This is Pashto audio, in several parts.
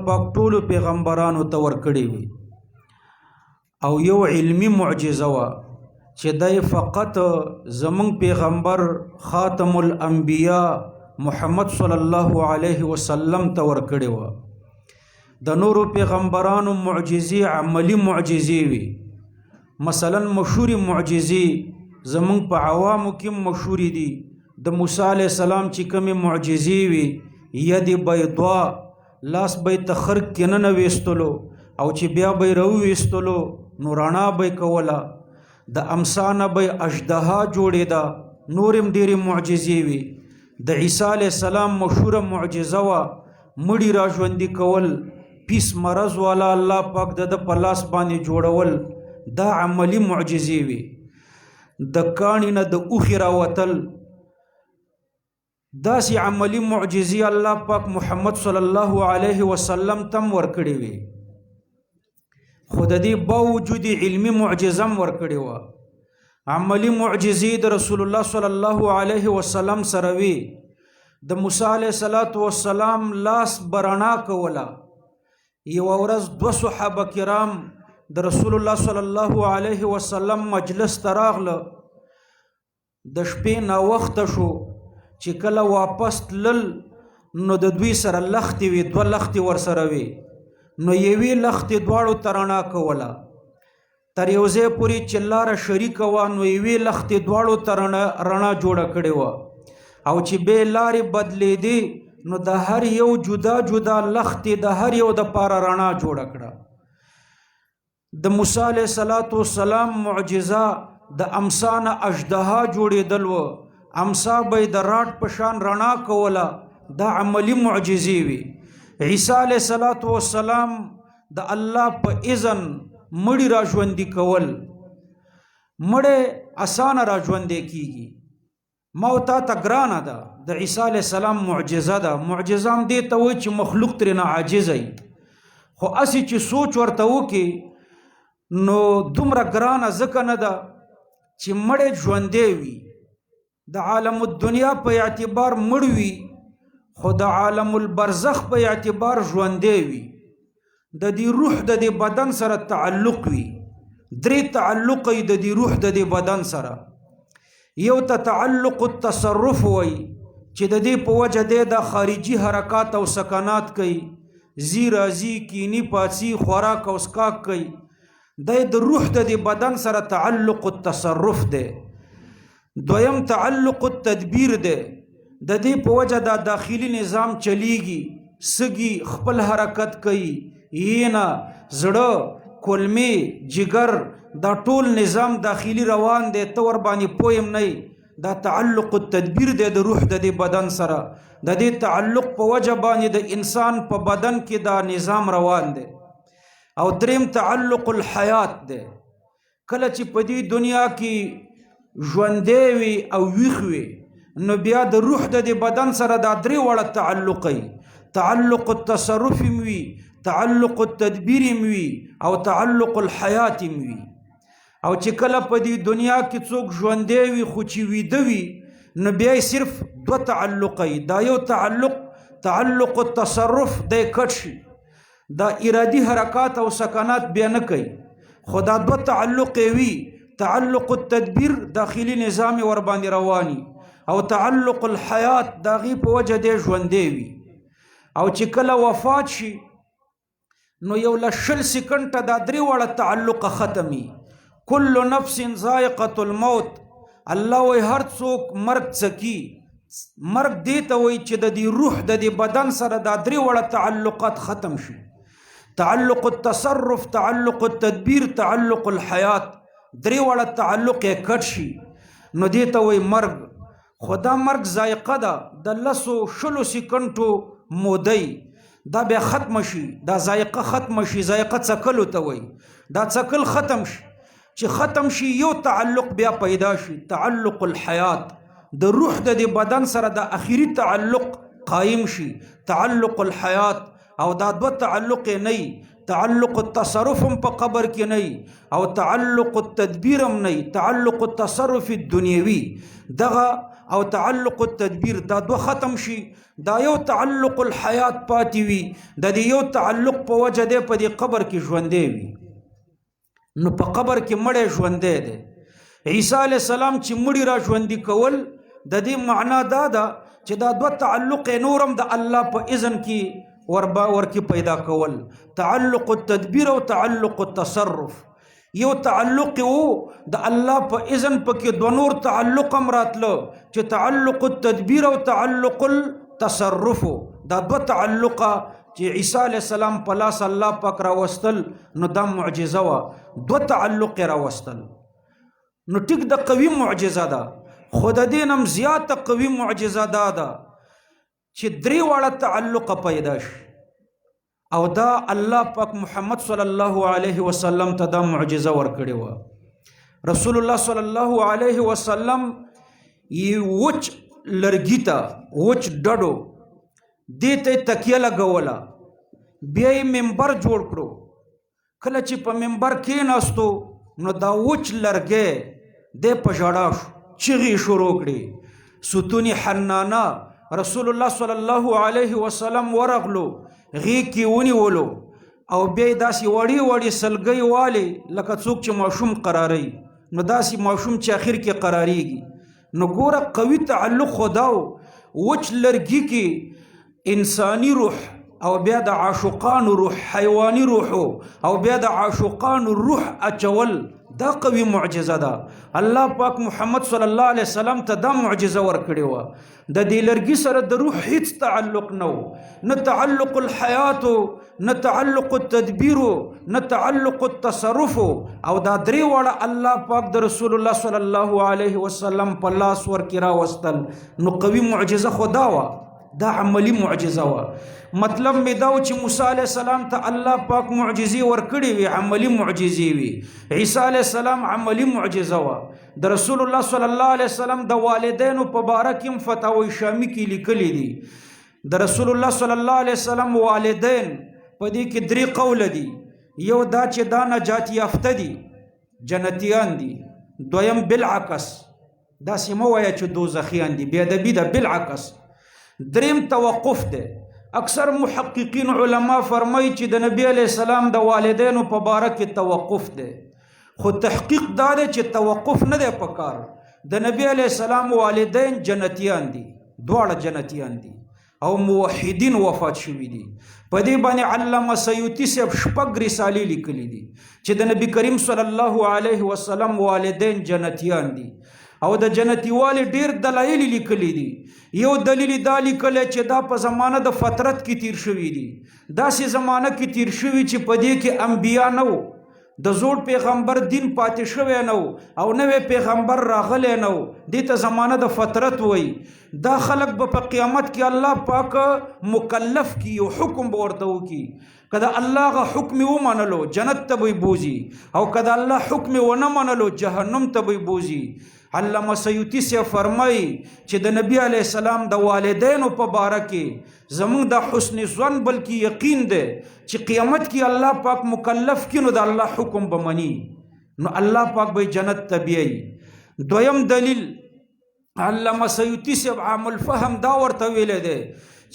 پاک ټولو پیغمبرانو ته ورکړي وي او یو علمی معجزه وه چې دی فقط زمونږ پیغمبر خاتم الانبیاء محمد صلی الله علیه وسلم ته ورکړي وه د نورو پیغمبرانو معجزې عملی معجزې وي مثلا مشهوري معجزې زمونږ په عوامو کې مشهوري دي د موسی علیه السلام چې کومې معجزې وي ید بیضا لاس به یې ته خر کې نه ویستلو او چې بیا به یې راوویستلو نو رڼا به یې کوله د امسا نه به یې اژدها جوړېده نور هم ډېرې معجزې وي د عیسی علیه السلام مشهوره معجزه وه مړي را ژوندي کول پیس مرض والا الله پاک د په لاس باندې جوړول دا عملی معجزې وي د کاڼي نه د اوښې راوتل داسې عملی معجزې الله پاک محمد صلی الله علیه وسلم تم ورکړي وي خو د دې باوجود علمي معجزه هم ورکړې وه عملی معجزې د رسول الله صلی الله علیه وسلم سره وي د موسی علیه السلام لاس برنا کوله یوه ورځ دوه صحابه کرام د رسول الله صلی الله علیه وسلم مجلس ته راغله د شپې ناوخته شو چې کله واپس تلل نو د دوی سره لختې وي دوه لختې ورسره وي نو یوې لختې دواړو ته رڼا کوله تر یو ځای پورې چې لاره شریکه وه نو یوې لختې دواړو ته رڼا جوړه کړې وه او چې بې لارې بدلېدې نو د هر یو جدا جدا لختې د هر یو دپاره رڼا جوړه کړه د موسی علیه السلام معجزه د امسا نه اژدها جوړېدل و امسا به یې د راډ په شان رڼا کوله دا عملی معجزې وي عیسی علیه السلام د الله په اذن مړي را ژوندي کول مړی اسانه را ژوندی کیږي ما تا ته ګرانه ده د عیسی علیه السلام معجزه ده معجزه هم دې ته وایي چې مخلوق ترېنه عاجزه وي خو هسې چې سوچ ورته وکړي نو دومره ګرانه ځکه نه ده چې مړی ژوندی وي د عالم الدنیا په اعتبار مړ وي خو د عالم البرزخ په اعتبار ژوندی وي د دې روح د دې بدن سره تعلق وي درې تعلق یې د دې روح د دې بدن سره یو ته تعلق التصرف وي چې د دې په وجه دی د خارجي حرکات او سکنات کوي زی راځي کینی پاڅي خوراک او څښاک کوي د روح د دې بدن سره تعلق التصرف دی دویم تعلق التدبیر دی د دې په وجه دا داخلي نظام چلیږي سږي خپل حرکت کوي یینه زړه کولمې جگر دا ټول نظام داخلي روان دی ته ورباندې پوه هم نه دا تعلق التدبیر دی د روح د دې بدن سره د دې تعلق په وجه باندې د انسان په بدن کې دا نظام روان دی او دریم تعلق الحیات دی کله چې په دې دنیا کې ژوندی وي او ویښ وي نو بیا د روح د دې بدن سره دا درې واړه تعلق وي تعلق التصرف هم وي تعلق التدبیر هم وي او تعلق الحیات هم وي او چې کله په دې دنیا کې څوک ژوندی وي خو چې ویده وي نو بیا یې صرف دوه تعلق وي دا یو تعلق التصرف دی کټ شي دا ارادي حرکات او سکنات بیا نه کوي خو دا دوه تعلق وي تعلق التدبیر داخلي نظام ور باندې رواني او تعلق الحیات دا غي په وجه دی ژوندی وي او چې کله وفات شي نو یو لشل سکنټه دا درې واړه تعلق ختمي کل نفس ذائقة الموت الله وی هر څوک مرګ څکي مرګ دې ته وایي چې د دې روح د دې بدن سره دا درې واړه تعلقات ختم شي تعلق التصرف تعلق التدبیر تعلق الحیات درې واړه تعلق یې کټ شي نو دې ته وایي مرګ خو دا مرګ ذایقه ده د لسو شلو سکنټو مودی دا بیا ختم شي دا ذایقه ختم شي ذایقه څکلو ته وایي دا څکل ختم شي چې ختم شي یو تعلق بیا پیدا شي تعلق الحیات د روح د دې بدن سره د اخیری تعلق قائم شي تعلق الحیات او دا دوه تعلق نه تعلق التصرف په قبر کې نه او تعلق التدبیر هم نه تعلق التصرف الدنیوي دغه او تعلق التدبیر دا دو ختم شي دا یو تعلق الحیات پاتې وي د دې یو تعلق په وجه دی په دې قبر کې ژوندی وي نو په قبر کې مړی ژوندی دی عیسی علیه السلام چې مړي را ژوندي کول د دې معنا دا ده چې دا دوه تعلق نورم د الله په اذن کې ورکی پیدا کول تعلق التدبیر او تعلق التصرف یو تعلق وو د الله په اذن پکې دو نور تعلق هم راتلو چې تعلق التدبیر او تعلق التصرف دا دو تعلقه چې عیسی علیه السلام په لاس الله پاک راوستل نو دا معجزه وه دو تعلق راوستل نو ټیک د قوي معجزه ده خو د دې نم زیاته قوي معجزه ده چې درې واړه تعلق پیدا شي او دا الله پاک محمد صلی الله علیه وسلم ته دا معجزه ورکړې وه رسول الله صلی الله علیه وسلم یې وچ لرګي ته وچ ډډو دې ته تکیه لګوله بیا یې منبر جوړ کړو کله چې په منبر کېناستو نو دا وچ لرګی دی په ژړا شو چغې شروع کړې ستون حنانه رسول الله صلی الله علیه وسلم ورغلو غیږ کې ونیولو او بیا یې داسې وړې وړې سلګۍ والې لکه څوک چې ماشوم قراروي نو داسې ماشوم چې اخر کې قراریږي نو ګوره قوي تعلق خو دا وچ لرګي کې انسانی روح او بیا د عاشقانو روح حیواني روح او بیا د عاشقانو روح اچول دا قوي معجزه ده الله پاک محمد صلی الله علیه وسلم ته دا معجزه ورکړې وه د دې لرګي سره د روح هیڅ تعلق نه و نه تعلق الحیات نه تعلق التدبیر نه تعلق التصرف او دا درې واړه الله پاک د رسول الله صلی الله علیه وسلم په لاس ورکې راوستل نو قوي معجزه خو دا وه دا عملی معجزه وه مطلب می دا چې موسی علیه السلام ته الله پاک معجزې ورکړې وي عملی معجزې وي عیسی علیه السلام عملی معجزه وه د رسول الله صلی الله علیه وسلم د والدینو په باره کې هم فتاوی شامی کې لیکلي دي د رسول الله صلی الله علیه وسلم والدین په دې کې درې قوله دي یو دا چې دا نجات یافته دي جنتیان دي دویم بالعکس داسې مه وایه چې دوزخیان دي بې ادبي ده بالعکس دریم توقف ده اکثر محققین علما فرمایي چې د نبی علیه السلام د والدینو په باره کې توقف ده خو تحقیق دا ده چې توقف نه ده پکار د نبی علیه السلام والدین جنتیان دي دواړه جنتیان دي او موحدین وفات شوي دي په دې باندې علامه سیوطي صاحب شپږ رسالې لیکلي دي چې د نبی کریم صلی الله علیه وسلم والدین جنتیان دي او د جنتی والی ډیر دلایل لیکلي دي یو دلیل دا لیکلی چې دا په زمانه د فترت کې تیر شوي دي داسې زمانه کې تیر شوي چې په دې کې انبیا نه وو د زوړ پیغمبر دین پاتې شوی نه وو او نوی پیغمبر راغلی نه وو دې ته زمانه د فترت وایي دا خلک به په قیامت کې الله پاک مکلف کی یو حکم به ورته وکړي که د الله غ حکم ومنلو جنت ته به بوزي او که د الله حکم ونه منلو جهنم ته به بوزي علامه سیوطي سے فرمایي چې د نبی علیه السلام د والدینو په باره کې زمونږ د حسن ظن بلکې یقین دی چې قیامت کې الله پاک مکلف کی نو د الله حکم به مني نو الله پاک به جنت ته بیایي دویم دلیل علامه سیوطي سے عام الفهم دا ورته ویلی دی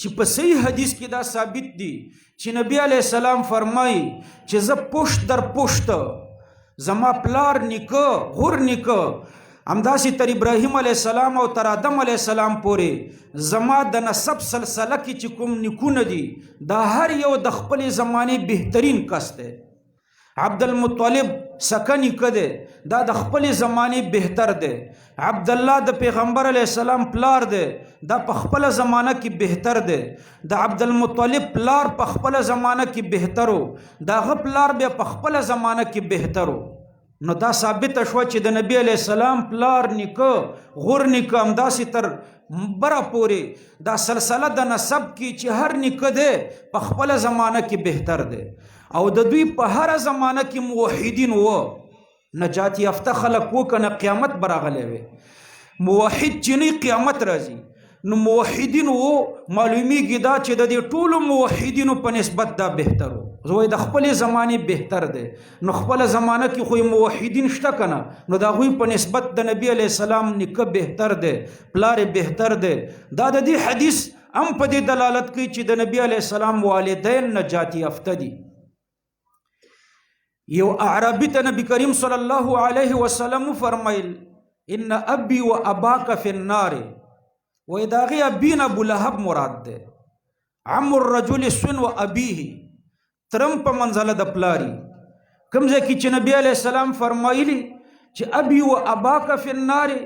چې په صحیح حدیث کې دا ثابت دی چې نبی علیه السلام فرمایي چې زه پشت در پشت زما پلار نیکه غور نیکه همداسې تر ابراهیم علیه السلام او تر آدم علیه السلام پورې زما د نسب سلسله کې چې کوم نیکونه دي دا هر یو د خپلې زمانې بهترین کس دی عبدالمطلب سکه نیکه دی دا د خپلې زمانې بهتر دی عبدالله د پیغمبر علیه السلام پلار دی دا په خپله زمانه کې بهتر دی د عبدالمطلب پلار په خپله زمانه کې بهترو د هغه پلار بیا په خپله زمانه کې بهترو نو دا ثابت شو چې د نبی علیه السلام پلار نیکه غور نیکه همداسې تر بره پورې دا سلسله د نسب کې چې هر نیکه دی په خپله زمانه کې بهتر دی او د دوی په هره زمانه کې موحدین و نجات یافته خلک و که نه قیامت به راغلی وی موحد چې نه قیامت راځي نو موحدین و معلومیږي دا چې د دې ټولو موحدینو په نسبت دا بهتر و. زه د خپلې زمانې بهتر دی، نو خپله زمانه کې خو موحدین شته که نه، نو د هغوی په نسبت د نبي علیه السلام نیکه بهتر دی، پلار بهتر دی. دا د دې حدیث هم په دې دلالت کوي چې د نبي علیه السلام والدین نجات یافته دي. یو اعرابي ته نبی کریم صلی الله علیه وسلم فرمایل ان ابي و اباک فی النار، وای د هغې ابي نه ابو لهب مراد دی. عم الرجل سن و ابیه، ترم په منزله د پلاری. کوم ځای کې چې نبی علیه السلام فرمایلی چې ابي و اباک فی النار،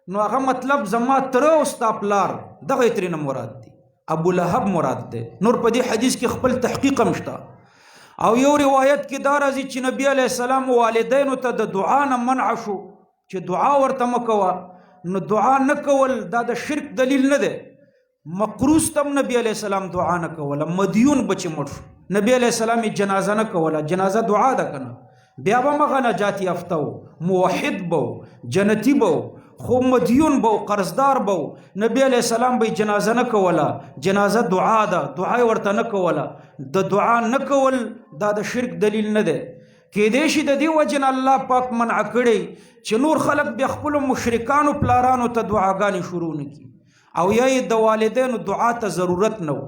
نو هغه مطلب زما تره او ستا پلار، دغه یې ترېنه مراد دی، ابو لهب مراد دی. نور په دې حدیث کې خپل تحقیق هم شته. او یو روایت کې دا راځي چې نبی علیه السلام والدینو ته د دعا نه منع شو چې دعا ورته مه کوه. نو دعا نه کول دا د شرک دلیل نه دی. مقروض تم نبی علیه السلام دعا نه کوله، مدیون به چې مړ شو نبی علیه السلام جنازه نه کوله. جنازه دعا ده که نه، بیا به مغه نجات یافته و، موحد به و، جنتی به و، خو مدیون به و، قرضدار به و. نبی علیه السلام به جنازه نه کوله، جنازه دعا ده، دعا ورته نه کوله. د دعا نه کول دا د شرک دلیل نه دی. کېدای شي د دې وجې نه الله پاک منع کړی چې نور خلک بیا خپلو مشرکانو پلارانو ته دعاګانې شروع نه کړي، او یا یې د والدینو دعا ته ضرورت نه و.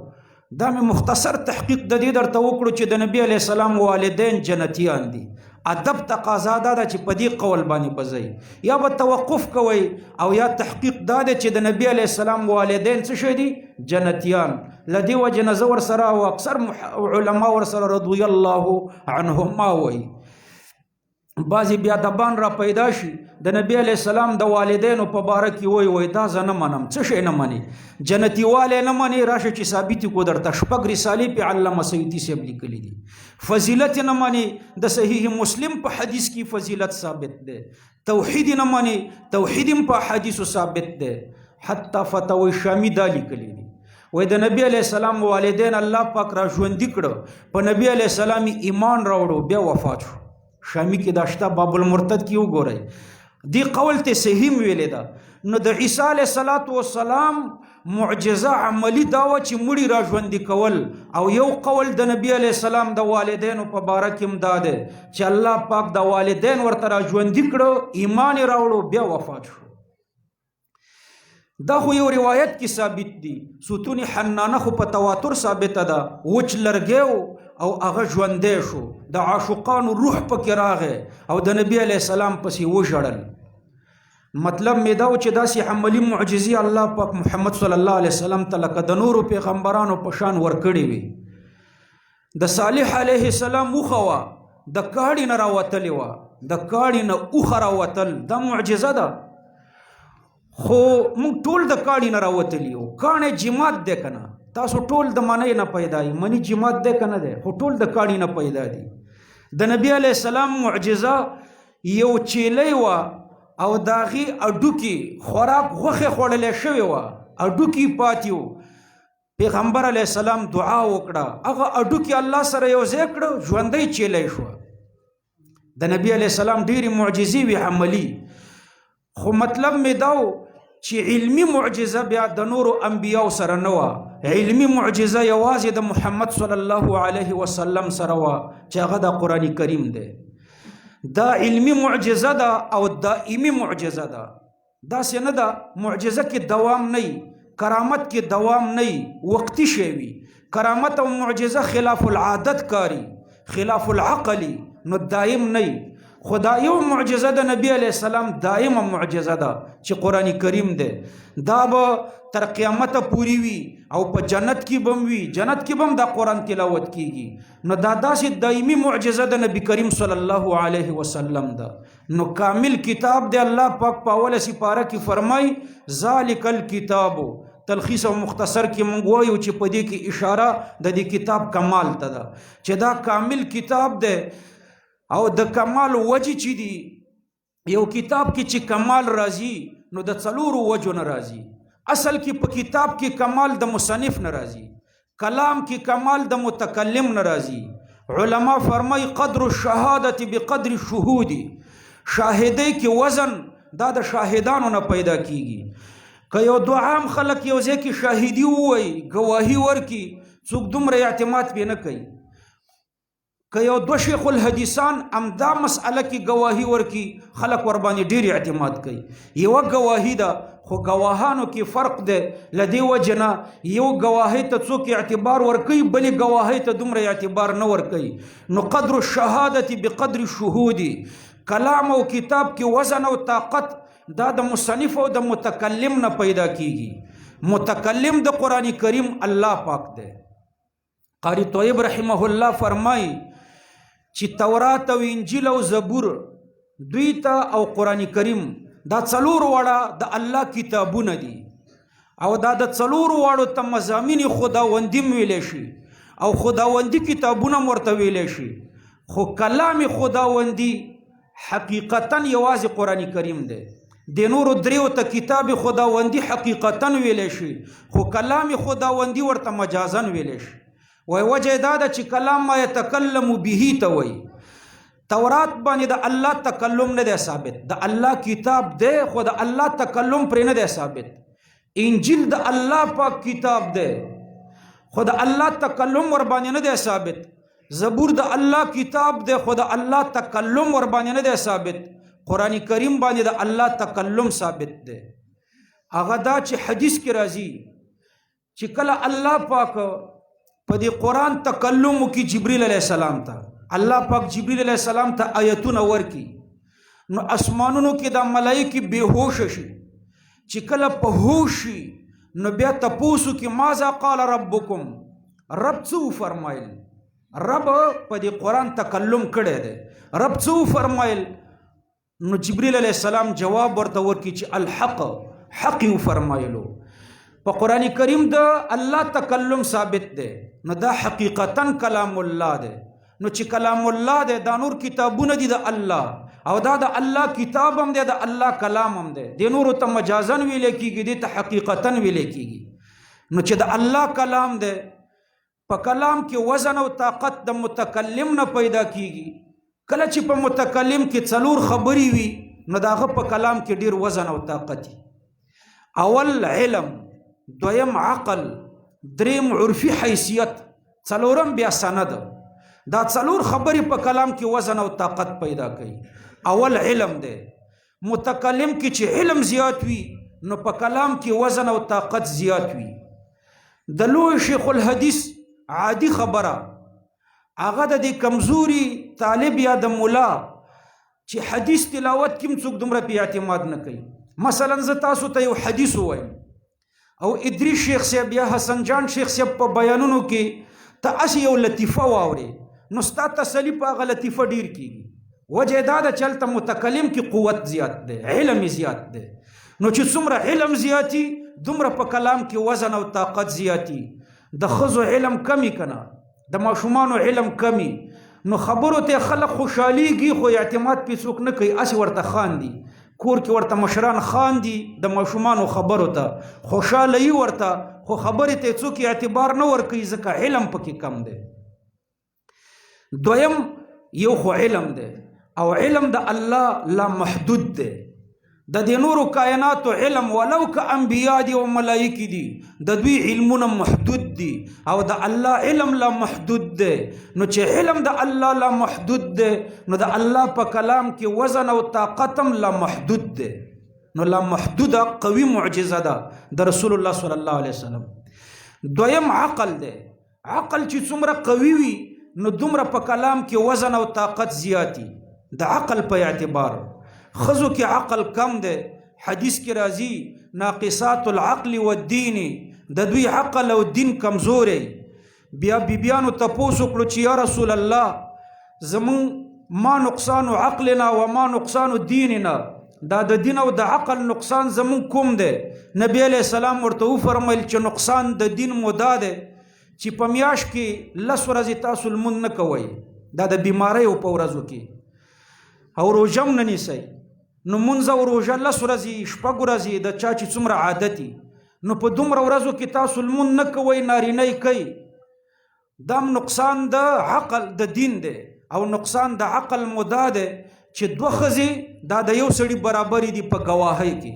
دا مې مختصر تحقیق د دې درته وکړو چې د نبی علیه السلام والدین جنتیان دي. ادب تقاضا دا ده چې په دې قول باندې به ځئ، یا به توقف کوئ، او یا تحقیق دا دی چې د نبی علیه السلام والدین څه شی دي؟ جنتیان. له دې وجې نه زه ورسره او اکثر علما ورسره رضی الله عنهما وایي. بعضې بیادبان را پیدا شي د نبی علیه السلام د والدینو په باره کې وایي دا زه نه منم. څه شی نه مني؟ جنتي والی نه مني. راشه چې ثابت کو درته، شپږ رسالې په علامه سیوطي صاحب لیکلي دي. فضیلت نه مني، د صحیح مسلم په حدیث کې فضیلت ثابت دی. توحید نه مني، توحید هم په حدیثو ثابت دی. حتی فتاوی شامی دا لیکلي دي، وای د نبی علیه السلام والدین الله پاک را ژوندي کړه، په نبی علیه السلام ایمان راوړو، بیا وفات شو. شامی کې دا شته، باب المرتد کې وګورئ. دی قول ته صحیح ویلې ده. نو د عیسی علیه السلام معجزه عملی دا وه چې مړي را ژوندي کول. او یو قول د نبی علیه السلام د والدینو په باره کې هم دا دی چې الله پاک د والدین ورته را ژوندي کړه، ایمان یې راوړو، بیا وفات شو. دا خو یو روایت کې ثابت دي. ستون حنانه خو په تواتر ثابته ده، وچ لرګی او هغه ژوندی شو، د عاشقانو روح پکې راغی او د نبی علیه السلام پسې وژړل. مطلب مې دا و چې داسې عملي معجزې الله پاک محمد صلی الله علیه وسلم ته لکه د نورو پیغمبرانو په شان ورکړې وي. د صالح علیه السلام اوښه وه، د کاڼي نه راوتلې وه، د کاڼي نه اوښه راوتل دا معجزه ده. خو موږ ټول د کاڼي نه راوتلي یو. کاڼی جماعت دی که نه؟ تاسو ټول د منۍ نه پیدا یې، منی جماعت دی که نه دی؟ خو ټول د کاڼي نه پیدا دي. د نبی علیه السلام معجزه یو چیلی وه او د هغې هډوکي خوراک غوښې خوړلی شوې وه، هډوکي پاتې وو. پیغمبر علیه السلام دعا وکړه، هغه هډوکي الله سره یو ځای کړه، ژوندی چیلی شوه. د نبی علیه السلام ډېرې معجزې وي عملي. خو مطلب مې دا و چې علمی معجزه بیا د نورو انبیاو سره نه وه. علمی معجزه یوازې د محمد صلی الله علیه وسلم سره وه چې هغه د قرآن کریم دی. دا علمی معجزه ده او دائمی معجزه ده. داسې نه ده معجزه کې دوام نه وي، کرامت کې دوام نه وي، وقتي شی وي. کرامت او معجزه خلاف العادت کاری، خلاف العقلی، نو دائم نه وي. خدا یو معجزه د نبی علیه السلام دائمه معجزه ده چې قرآن کریم دی. دا به تر قیامته پوری وي او په جنت کې به هم وي، جنت کې به هم دا قرآن تلاوت کیږي. نو دا داسې دایمي معجزه د نبی کریم صلی الله علیه وسلم ده. نو کامل کتاب دی. الله پاک په اوله سپاره کې فرمای ذالک الکتاب. تلخیص او مختصر کې مونږ وایو چې په دې کې اشاره د دې کتاب کمال ته ده چې دا کامل کتاب دی. او د کمال وجه چې دی، یو کتاب کې چې کمال راځي نو د څلورو وجو نه راځي. اصل کې په کتاب کې کمال د مصنف نه راځي، کلام کې کمال د متکلم نه راځي. علما فرمای قدر الشهادت بقدر الشهود. شاهدی کې وزن دا د شاهدانو نه پیدا کیږي. که یو دو عام خلک یو ځای کې شاهدي ووایي ګواهي ورکړي څوک دومره اعتماد پې نه کوي. که یو دو شیخ الحدیثان همدا مسئله کې ګواهي ورکړي خلک ورباندې ډېر اعتماد کوي. یوه ګواهي ده خو ګواهانو کې فرق دی. له دې وجې نه یو ګواهۍ ته څوک اعتبار ورکوي بلې ګواهۍ ته دومره اعتبار نه ورکوي. نو قدر الشهادة بقدر الشهود، کلام او کتاب کې وزن او طاقت دا د مصنف او د متکلم نه پیدا کیږي. متکلم د قرآن کریم الله پاک دی. قاری طیب رحمه الله فرمای چې تورات او انجیل او زبور دوی ته او قرآن کریم دا څلور واړه د الله کتابونه دي او دا د څلور واړو ته مضامین خداوندي ویلی شي او خداوندي کتابونه ورته ویلی شي. خو کلام خداوندي حقیقتا یوازې قرآن کریم دی. د نورو دریو ته کتاب خداوندي حقیقتا ویلی شي خو کلام خداوندي ورته مجازا ویلی شي. وای وجه دا ده چې کلام ما یتکلم به ته وایي. تورات باندې د الله تکلم نه دی ثابت، د الله کتاب دی خو د الله تکلم پرې نه دی ثابت. انجیل د الله پاک کتاب دی خو د الله تکلم ور باندې نه دی ثابت. زبور د الله کتاب دی خو د الله تکلم ور باندې نه دی ثابت. قرآن کریم باندې د الله تکلم ثابت دی. هغه دا چې حدیث کې راځي چې کله الله پاک په دې قرآن تکلم وکړي جبریل علیه السلام ته، الله پاک جبریل علیہ السلام ته آیتونه ورکی نو اسمانونو کې د ملائکې بېهوش شي. چې کله په هوش شي نو بیا تپوسو کې ماذا قال ربکم، رب څه فرمایل. رب په دې قرآن تکلم کړی دی، رب څه فرمایل. نو جبریل علیہ السلام جواب ورته ورکی چې الحق، حق فرمایلو. په قرآن کریم د الله تکلم ثابت دی نو دا حقیقتا کلام الله دی. نو چې کلام الله دی دا نور کتابونه دي د الله او دا د الله کتاب هم دی د الله کلام هم دی. د نورو ته مجازن ویلی کېږي دې ته حقیقتا ویلی کېږي. نو چې د الله کلام دی په کلام کې وزن او طاقت د متکلم نه پیدا کېږي. کله چې په متکلم کې څلور خبرې وي نو د هغه په کلام کې ډېر وزن او طاقت وي. اول علم، دویم عقل، دریم عرفي حیثیت، څلورم بیا سند. دا څلور خبرې په کلام کې وزن او طاقت پیدا کوي. اول علم دی. متکلم کې چې علم زیات وي نو په کلام کې وزن او طاقت زیات وي. د لوی شیخ الحدیث عادي خبره هغه د دې کمزوري طالب یا د مولا چې حدیث تلاوت کې څوک دومره پې اعتماد نه کوي. مثلا زه تاسو ته یو حدیث ووایم او ادریس شیخ صاحب یا حسن جان شیخ صاحب په بیانونو کې ته هسې یو لطیفه واورې نو ستا تسلي په هغه لطیفه ډېر کېږي. وجه دا ده چې هلته متکلم کې قوت زیات دی، علم زیات دی. نو چې څومره علم زیاتي دومره په کلام کې وزن او طاقت زیاتي. د ښځو علم کمی که نه، د ماشومانو علم کمی، نو خبرو ته خلک خوشحالیږي خو اعتماد پې څوک نه کوي، هسې ورته خاندي. کور کې ورته مشران خاندي د ماشومانو خبرو ته، خوشحاله یي ورته خو خبرې ته څوک اعتبار نه ورکوي ځکه علم پکې کم دی. دویم یو خو علم دی او علم د الله لا محدود دی. د دې نورو کائناتو علم ولو که انبیا دي او ملائکې دي د دوی علمونه محدود دي او د الله علم لا محدود دی. نو چې علم د الله لا محدود دی نو د الله په کلام کې وزن او طاقت هم لا محدود دی. نو لا محدوده قوي معجزه ده د رسول الله صلی الله علیه وسلم. دویم عقل دی. عقل چې څومره قوي وي نو دومره په کلام کې وزن او طاقت زیاتی. د عقل په اعتبار خزو کې عقل کم دی. حدیث کې راځي ناقصات العقل والدین، د دوی عقل او دین کمزوری. بیا بیبیانو تپوس وکړو چې یا رسول الله زمون ما نقصان عقلنا و ما نقصان دیننا، دا د دین او د عقل نقصان زمون کوم دی؟ نبی علیہ السلام ورته وفرمایل چې نقصان د دین مو دا دی چې په میاشت کې 10 ورځې تاسو لمونځ نه کوئ، دا د بیماریو په ورځو کې، او روژه هم نه نیسئ. نو مونځ او روژه 10 ورځې 6 ورځې د چا چې څومره عادتي، نو په دومره ورځو کې تاسو لمونځ نه کوئ، نارینه یې کوي. دا نقصان د عقل د دین دی او نقصان د عقل مو دا دی چې 2 ښځې دا د یو سړي برابرې دي په ګواهۍ کې.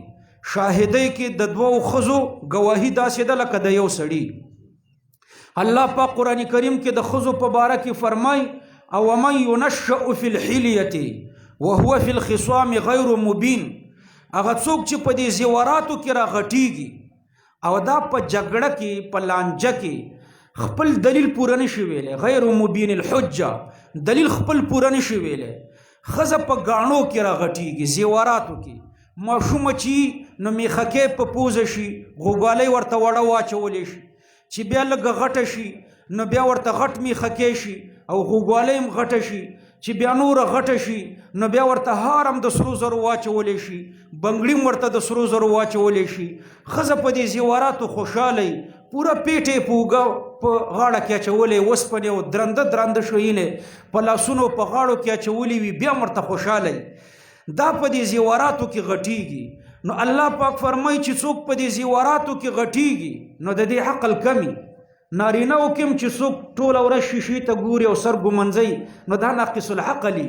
شاهدی کې د دوو ښځو ګواهي داسې ده لکه د یو سړي. الله پاک قرآن کریم کې د ښځو په باره کې فرمای او ومن ينشأ فی الحلیة وهو فی الخصام غیر مبین. هغه څوک چې په دې زیوراتو کې راغټیږي او دا په جګړه کې په لانجه کې خپل دلیل پوره نشي ویلی، غیر مبین الحجه، دلیل خپل پوره نشي ویلی، ښځه په ګاڼو کې راغټیږي زیوراتو کې، ماشومه چې نو میخکې په پوزه شي غوګالۍ ورته وړه واچولی شي، چې بیا لږه غټه شي نو بیا ورته غټ میخکې شي او غوګالۍ هم غټه شي، چې بیا نوره غټه شي نو بیا ورته هار هم د سرو زرو واچولی شي، بنګړي هم ورته د سرو زرو واچولی شي. ښځه په دې زیوراتو خوشحالی، پوره پیټې په اوږه په غاړه کې اچولی، اوسپنې او درنده درنده شیینې په لاسونو په غاړو کې اچولی وي، بیا ورته خوشحالی. دا په دې زیوراتو کې غټیږي. نو الله پاک فرمایي چې څوک په دې زیوراتو کې غټیږي نو د دې عقل کمی. نارینه و کوم چې څوک ټوله ورځ شیشې ته ګوري او سر ګمنځوي نو دا ناقص العقلي،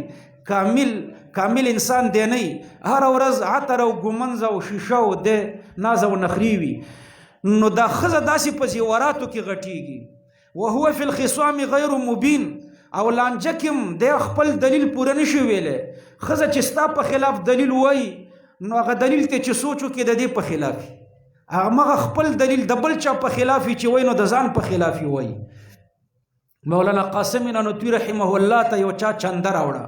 کامل انسان دی نه. هره ورځ عطر او ګمنځ او شیشه او د ناز او نخري وي. نو دا ښځه داسې په زیوراتو کې غټیږي. وهو فی الخصام غیر مبین، او لانجه کې د خپل دلیل پوره نشي ویلی. ښځه چې ستا په خلاف دلیل وایي نو هغه دلیل ته چې سوچو کې د دې په خلاف وي، هغه خپل دلیل د بل چا په خلاف چې وایي نو د ځان په خلاف وایي. مولانا قاسم نانوتوي رحمه الله ته یو چا چنده راوړه،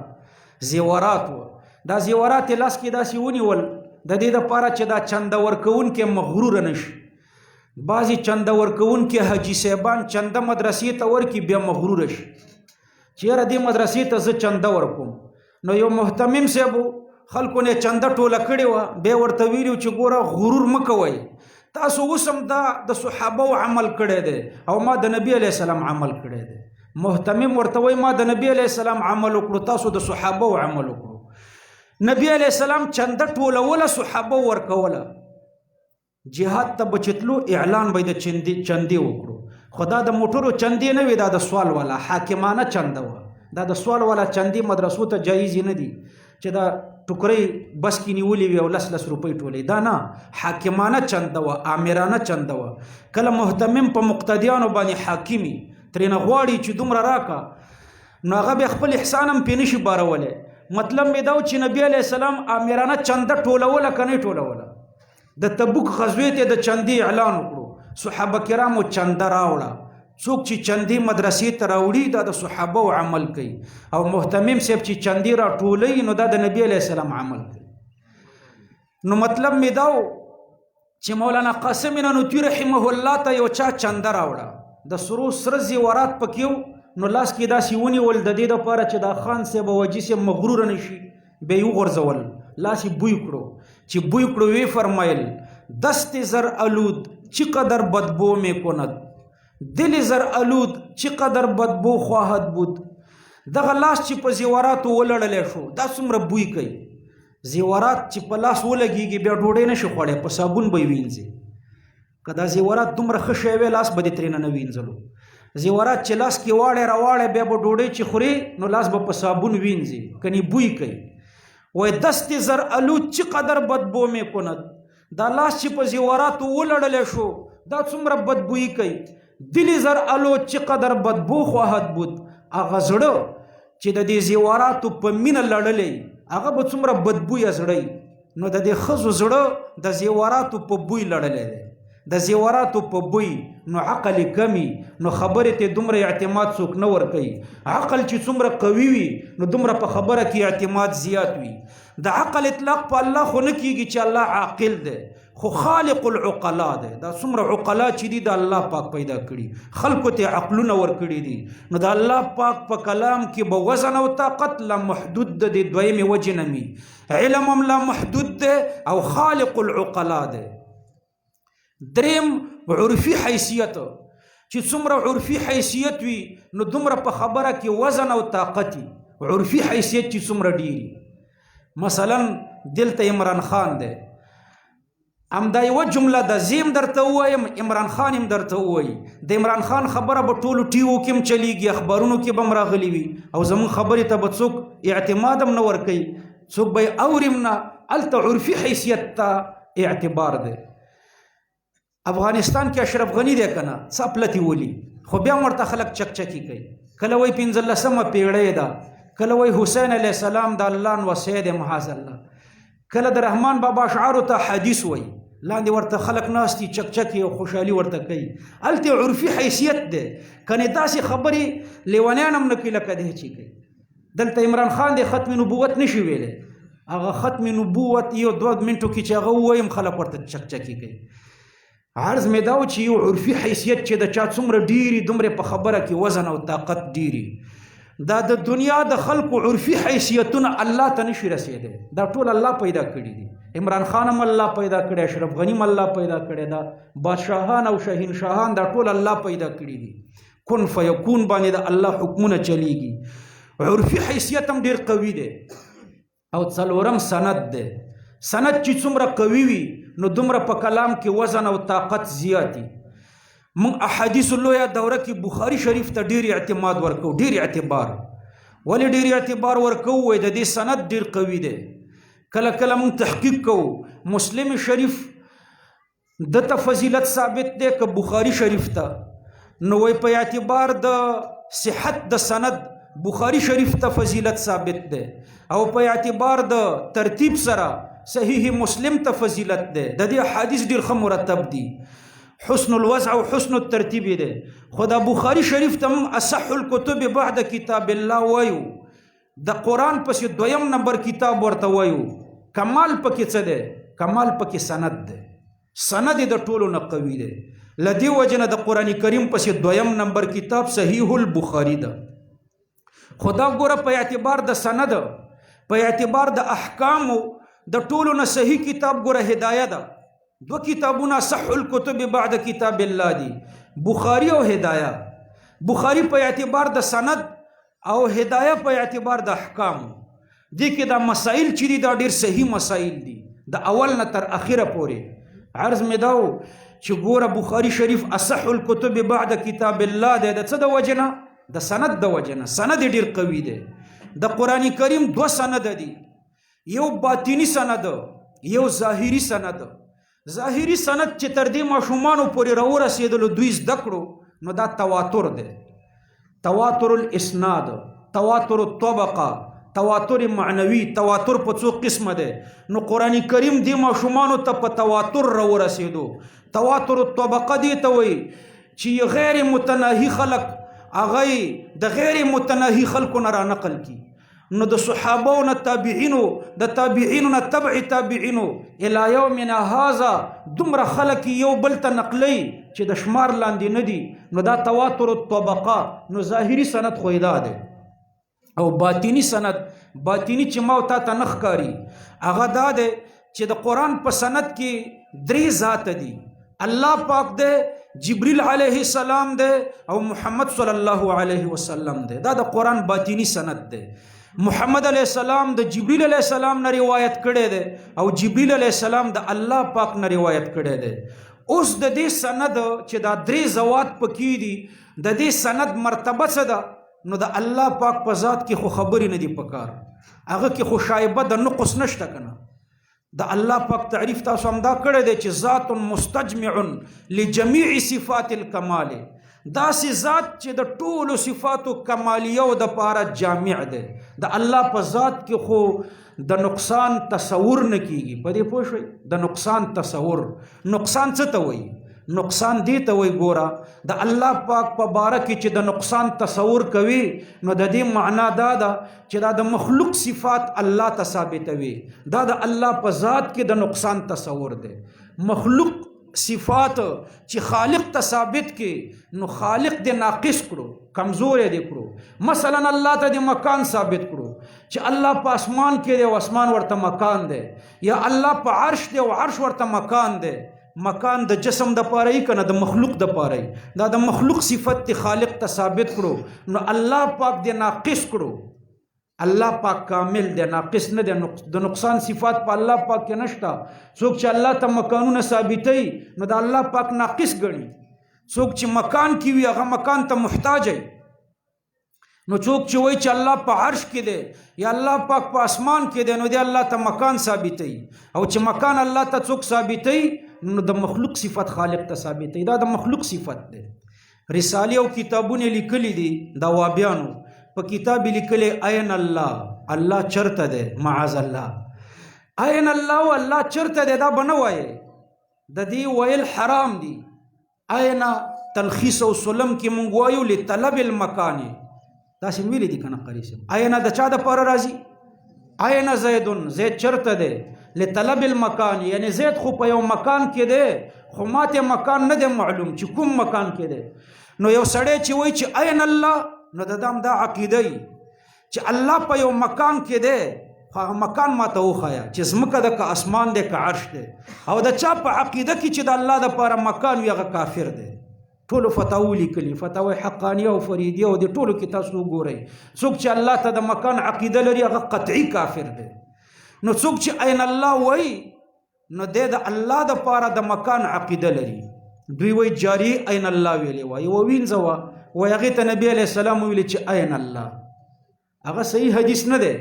زیورات و. دا زیورات یې لاس کې داسې ونیول د دې دپاره چې دا چنده ورکوونکی مغروره نشي. بعضې چنده ورکوونکي حاجي صاحبان چنده مدرسې ته ورکي بیا مغروره شي چې یاره دې مدرسې ته زه چنده ورکوم. نو یو محتمم صاحب خلکو نه چنده ټوله کړې وه، بیا ورته ویلي چې ګوره غرور مه کوئ، تاسو اوس هم دا د صحابو عمل کړی دی او ما د نبي علیه السلام عمل کړی دی. محتمم ورته وایي ما د نبي علیه السلام عمل وکړو، تاسو د صحابو عمل وکړو. نبي علیه السلام چنده ټولوله، صحابو ورکوله. جهاد ته بچتلو اعلان به د چندې وکړو، خو دا د موټرو چندې نه وي، دا د سوال والا حاکمانه چنده وه. دا د سوال والا چندې مدرسو ته جایز نه دي چې دا ټوکرۍ بس کې نیولې وي او 10 روپۍ ټولې، دا نه، حاکمانه چنده وه، آمرانه چنده وه. کله محتمم په مقتدیانو باندې حاکمي ترېنه غواړي چې دومره راکه نو هغه بیا خپل احسان هم پې نشي بارولی. مطلب مې دا و چې نبي علیه السلام آمرانه چنده ټولوله که نه ټولوله. د تبوک غزوې ته د چندې اعلان وکړو، صحابه کرامو چنده راوړه. څوک چې چندې مدرسې ته راوړي دا د صحابو عمل کوي، او محتمم صاحب چې چندې را ټولوي نو دا د نبي علیه السلام عمل کوي. نو مطلب مې دا و چې مولانا قاسم نانوتوي رحمه الله ته یو چا چنده راوړه، د سرو سره زیورات پکې و، نو لاس کې داسې ونیول د دې دپاره چې دا خان صاحب او حاجي صاحب مغروره نشي، بیا یې وغورځول، لاس یې بوی کړو. چې بوی کړو وی فرمایل دست زر آلود چقدر بدبو می کند، دل زر آلود چقدر بدبو خواهد بود. دغه لاس چې په زیوراتو ولړلی شو دا څومره بوی کوي. زیورات چې په لاس ولګېږي بیا ډوډۍ نشي خوړی، په صابون به یې وینځي. که دا زیورات دومره ښه شی وی لاس به دې ترېنه نه وینځلو. زیورات چې لاس کې واړی راواړی بیا به ډوډۍ چې خوري نو لاس به په صابون وینځي، کنی بوی کوي. وای دست زر آلود چقدر بدبو می کند، دا لاس چې په زیوراتو ولړلی شو دا څومره بدبویي کوي. دل زر آلود چقدر بدبو خواهد بود، هغه زړه چې د دې زیوراتو په مینه لړلی هغه به څومره بدبویه زړی. نو د دې ښځو زړه د زیوراتو په بوی لړلی دی، د زیوراتو په بوی. نو عقل کمی، نو خبرې ته دومره اعتماد څوک نه ورکوي. عقل چې څومره قوي وي نو دومره په خبره کې اعتماد زیات وي. د عقل اطلاق په الله خو نه کېږي چې الله عاقل دی، خو خالق العقلا دی. دا څومره عقلا چې دي د الله پاک پیدا کړي، خلکو ته عقلونه ورکړي دي. نو د الله پاک په کلام کې به وزن او طاقت لا محدود ده، د دویمې وجې نه مي علم هم لا محدود ده او خالق العقلا دی. دریم عرفي حیثیت، چې څومره عرفي حیثیت وي نو دومره په خبره کې وزن او طاقت وي. عرفي حیثیت چې څومره ډیری، مثلا دلته عمران خان دی، همدا یوه جمله د زیم درته ووایم عمران خان هم درته ووایي. د عمران خان خبره به ټولو ټیوو کې هم چلیږي، اخبارونو کې به هم راغلي وي، او زموږ خبرې ته به څوک اعتماد هم نه ورکوي، څوک به یې اوري هم نه. هلته عرفي حیثیت ته اعتبار دی. افغانستان کې اشرف غنی دی کنه څپلتی ولی خو بیا ورته خلک چکچکی کوي. کله وای 15مه پیړۍ ده، کله وای حسین علیه السلام د الله وصی دی معاذ الله، کله د رحمان بابا اشعارو ته حدیث وای، لاندې ورته خلک ناستي چکچکی او خوشحالي ورته کوي. هلته عرفي حیثیت دی. کنې داسې خبرې لیونیان هم نه کوي لکه دی چې کوي. دلته عمران خان دی ختم نبوت نشي ویلی، هغه ختم نبوت یو 2 منټو کې چې هغه ووایم خلک ورته چکچکی کوي. عرض مې دا و چې یو عرفي حیثیت چې د چا څومره ډېري دومره په خبره کې وزن او طاقت ډېري، دا د دنیا د خلقو عرفي حیثیتونه الله ته نشي رسېدی. دا ټول الله پیدا کړي دي. عمران خان هم الله پیدا کړی، اشرف غنی هم الله پیدا کړی، دا بادشاهان او شاهنشاهان دا ټول الله پیدا کړي دي. کن فیکون باندې د الله حکمونه چلیږي. عرفي حیثیت هم ډېر قوي دی. او څلورم سند دی. سند چې څومره قوي وي نو دومره په کلام کې وزن او طاقت زیاتی. موږ احادیث لویه دوره کې بخاري شریف ته ډېر اعتماد ورکو، ډېر اعتبار. ولې ډېر اعتبار ورکو؟ وای د دې سند ډېر قوي دی. کله کله موږ تحقیق کوو مسلم شریف دته فضیلت ثابت دی که بخاري شریف ته، نو وای په اعتبار د صحت د سند بخاري شریف ته فضیلت ثابت دی، او په اعتبار د ترتیب سره صحیح مسلم ته فضیلت دی. د دې حدیث ډېر ښه مرتب دي، حسن الوضع او حسن الترتیب دی. خو د بخاري شریف ته موږ اصح الکتب بعد کتاب الله وایو، د قرآن پسې 2م نمبر کتاب ورته وایو. کمال پکې څه دی؟ کمال پکې سند دی. سند د ټولو نه قوي دی. له دې وجې نه د قرآن کریم پسې 2م نمبر کتاب صحیح البخاري ده. خو دا ګوره په اعتبار د سند، په اعتبار د احکامو د ټولو نه صحیح کتاب ګوره هدایه ده. 2 کتابونه صح الکتب بعد کتاب الله دي، بخاري او هدایه. بخاري په اعتبار د سند او هدایه په اعتبار د احکام. دې کې دا مسائل چې دي دا ډېر صحیح مسائل دي د اول نه تر اخره پورې. عرض مې دا و چې ګوره بخاري شریف اصح الکتب بعد کتاب الله دی. د څه د وجې نه؟ د سند د وجې نه. سند ډېر قوي دی. د قرآن کریم 2 سند دي، یو باطنی سند، یو ظاهري سند. ظاهري سند چې تر دې ماشومانو پورې راورسېدلو دوی زده کړو نو دا تواتر دی. تواتر الاسناد، تواتر الطبقه، تواتر معنوي. تواتر په 2 قسمه دی. نو قرآن کریم دې ماشومانو ته په تواتر راورسېدو. تواتر الطبقه دی ته وایي چې غیر متناهي خلق هغه د غیر متناهي خلقو نه را نقل کی. نو د صحابو نه تابعینو، د تابعینو نه تبع تابعینو الی یومنا هذا دومره خلق یو بل ته نقلی چې د شمار لاندې نه دي. نو دا تواتر الطبقه. نو ظاهري سند خو دا دی. او باطنی سند، باطنی چې ما تا ته نه ښکاري، هغه دا دی چې د قرآن په سند کې 3 ذات دي. الله پاک دی، جبریل علیه السلام دی، او محمد صلی الله علیه وسلم دی. دا د قرآن باطنی سند دی. محمد علیہ السلام د جبریل علیہ السلام نه روایت کړی دی، او جبریل علیہ السلام د الله پاک نه روایت کړی دی. اوس د دې سند چې دا 3 ذوات پکې دي، د دې سند مرتبه څه ده؟ نو د الله پاک په ذات کې خو خبرې نه دي پکار، هغه کې خو شایبه د نقص نشته کنه. د الله پاک تعریف تاسو هم دا کړی دی چې ذات مستجمع لجميع صفات الکمال. داسې ذات چې د ټولو صفاتو کمالیو د پاره جامع دی. د الله په ذات کې خو د نقصان تصور نه کیږي. په دې پوه شئ؟ د نقصان تصور. نقصان څه ته وایي؟ نقصان دی ته وایي ګوره د الله پاک په باره کې چې د نقصان تصور کوي نو د دې معنا دا ده چې دا د مخلوق صفات الله ته ثابتوي. دا د الله په ذات کې د نقصان تصور دی. مخلوق صفات چې خالق ته ثابت کې نو خالق دې ناقص کړو، کمزور دې کړو. مثلا الله ته دې مکان ثابت کړو چې الله په اسمان کې دی او اسمان ورته مکان دی، یا الله په عرش دی او عرش ورته مکان دی. مکان د جسم د پاره ای کنه د مخلوق د پاره ای. دا د مخلوق صفت ته خالق ته ثابت کړو نو الله پاک دې ناقص کړو. الله پاک کامل دی، ناقص نه دی. د نقصان صفات په الله پاک کې نشته. څوک چې الله ته مکانونه ثابتوي نو د الله پاک ناقص ګڼي. څوک چې مکان کې وي هغه مکان ته محتاج وي. نو څوک چې وایي چې الله په عرش کې دی یا الله پاک په اسمان کې دی نو دی الله ته مکان ثابتوي، او چې مکان الله ته څوک ثابتوي نو د مخلوق صفت خالق ته ثابتوي. دا د مخلوق صفت دی. رسالې او کتابونه لیکلي دي د وابیانو، په کتاب لیکلي عین الله، الله چرته دی، معاذ الله عین الله او الله چرته دی دا بنه وایي، د دې ویل حرام دي. عین تلخیص او سلم کې مونږ وایو لطلب المکان، دا سم ویلي دي کنه قاری صاحب. عین د چا د پاره راځي؟ عین زیدن، زید چرته دی، لطلب المکان یعنی زید خو په یو مکان کې دی خو ماته مکان نه دی معلوم چې کوم مکان کې دی. نو یو سړی چې وایي چې عین الله نو د دام دا عقیده چې الله په یو مکان کې دی، هغه مکان ماته وښایه چې ځمکه ده که اسمان دی که عرش دی. او د چا په عقیده کې چې د الله دپاره مکان وي هغه کافر دی. ټولو فتاوی لیکلي، فتاوی حقانیه او فریدیه او د ټولو کې تاسو وګورئ. څوک چې الله ته د مکان عقیده لري هغه قطعي کافر دی. نو څوک چې عین الله وایي نو دی د الله دپاره د مکان عقیده لري. دوی وایي جاری عین الله ویلې وایي و وینځه وه وایي هغې ته نبي علیه السلام ویلي چې عین الله. هغه صحیح حدیث نه دی،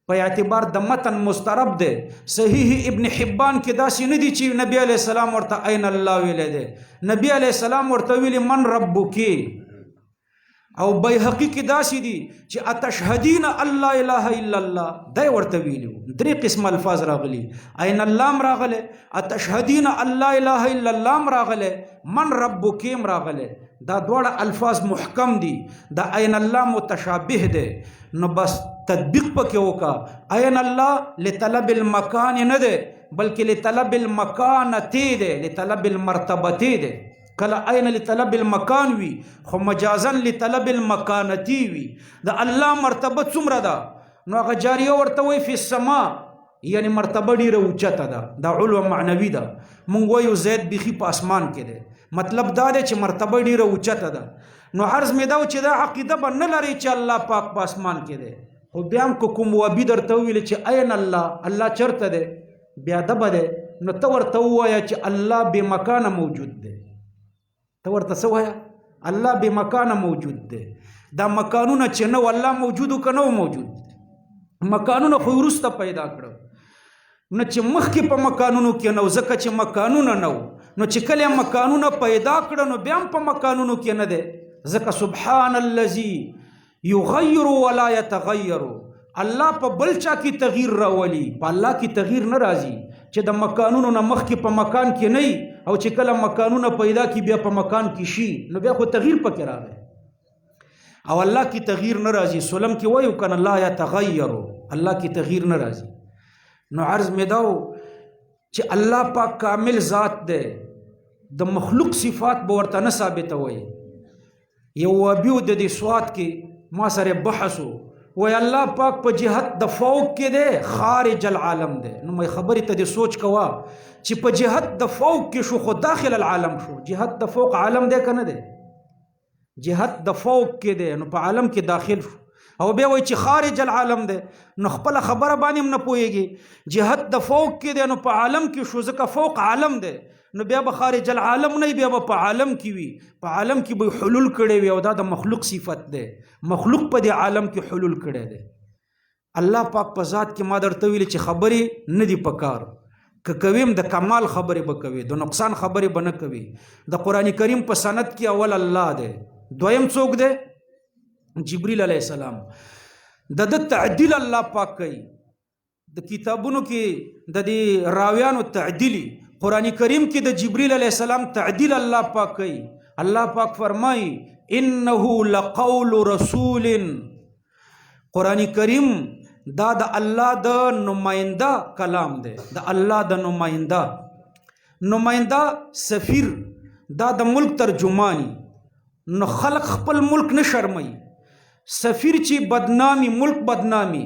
په اعتبار د متن مسترب دی. صحیح ابن حبان کې داسې نه دي چې نبی علیه السلام ورته عین الله ویلی دی. نبی علیه السلام ورته ویلي من ربکی. او بیهقي کې داسې دي چې اتشهدین الله اله الا الله دی ورته ویلي. درې قسم الفاظ راغلي، عین الله م راغلی، اتشهدین الله اله الا الله م راغلی، من ربکی م راغلی. دا دواړه الفاظ محکم دي، دا عین الله متشابه دی. نو بس تطبیق پکې وکا. عین الله لطلب المکان نه دی بلکې لطلب المکانتی دی، لطلب المرتبتی دی. کله عین لطلب المکان وي خو مجازا لطلب المکانتی وي. د الله مرتبه څومره ده نو هغه جاریه ورته وایي فی السما، یعنی مرتبه ډیره اوچته ده، دا علو معنوي ده. مونږ وایو زید بیخي په اسمان کې دی، مطلب دا دی چې مرتبه ډیره اوچته ده. نو عرض مې دا و چې دا عقیده به نه لري چې الله پاک په اسمان کې دی، خو بیا هم که کوم وابي درته وویل چې عین الله، الله چرته دی، بیا دبه دی. نو ته ورته ووایه چې الله بې مکانه موجود دی. ته ورته څه وایه؟ الله بې مکانه موجود دی. دا مکانونه چې نه الله موجود و که نه و موجود، مکانونه خو وروسته پیدا کړه. نو چې مخکې په مکانونو کې نه و، ځکه چې مکانونه نه و، نو چې کله مکانونه پیدا کړه نو بیا هم په مکانونو کې نه دی. ځکه سبحان الذي یغیر ولا یتغیر، الله په بل چا کې تغییر راولي، په الله کې تغییر نه راځي. چې د مکانونو نه مخکې په مکان کې نه وي او چې کله مکانونه پیدا کی بیا په مکان کې شي نو بیا خو تغییر پکې راغی. او الله کې تغییر نه راځي. سلم کې وایو کنه لا یتغیر، الله کې تغییر نه راځي. نو عرض مې دا چې الله پاک کامل ذات دی، د مخلوق صفات به ورته نه ثابتوي. یو وابیو د دې سواد کې ما سره بحثو وی الله پاک په جهت د فوق کې دی، خارج العالم دی. نو مې خبرې ته دې سوچ کوا چې په جهت د فوق کې شو خو داخل العالم شو. جهت د فوق عالم دی که نه دی؟ جهت د فوق کې دی نو په عالم کې داخل شو. او بیا وایي چې خارج العالم دی، نو خپله خبره باندې هم نه پوهېږي. جهت د فوق کې دی نو په عالم کې شو، ځکه فوق عالم دی. نو بیا به خارج العالم نه بیا به په عالم کې وي، په عالم کې به حلول کړی وي. او دا د مخلوق صفت دی، مخلوق په دې عالم کې حلول کړی دی. الله پاک په ذات کې ما درته ویلي چې خبرې نه دي پکار، که کوي د کمال خبرې به کوي، د نقصان خبرې به نه کوي. د قرآن کریم په سند کې اول الله دی، دویم څوک دی؟ جبریل علیه السلام. د تعدیل الله پاک کوي. د کتابونو کې د دې راویانو تعدیلی، قرآن کریم کې د جبریل علیه السلام تعدیل الله پاک کوي. الله پاک فرمایي انه لقول رسول. قرآن کریم دا د الله د نماینده کلام دی، د الله د نماینده سفیر، دا د ملک ترجمانی. نو خلق خپل ملک نه شرمي. سفیر چې بدنامي، ملک بدنامي،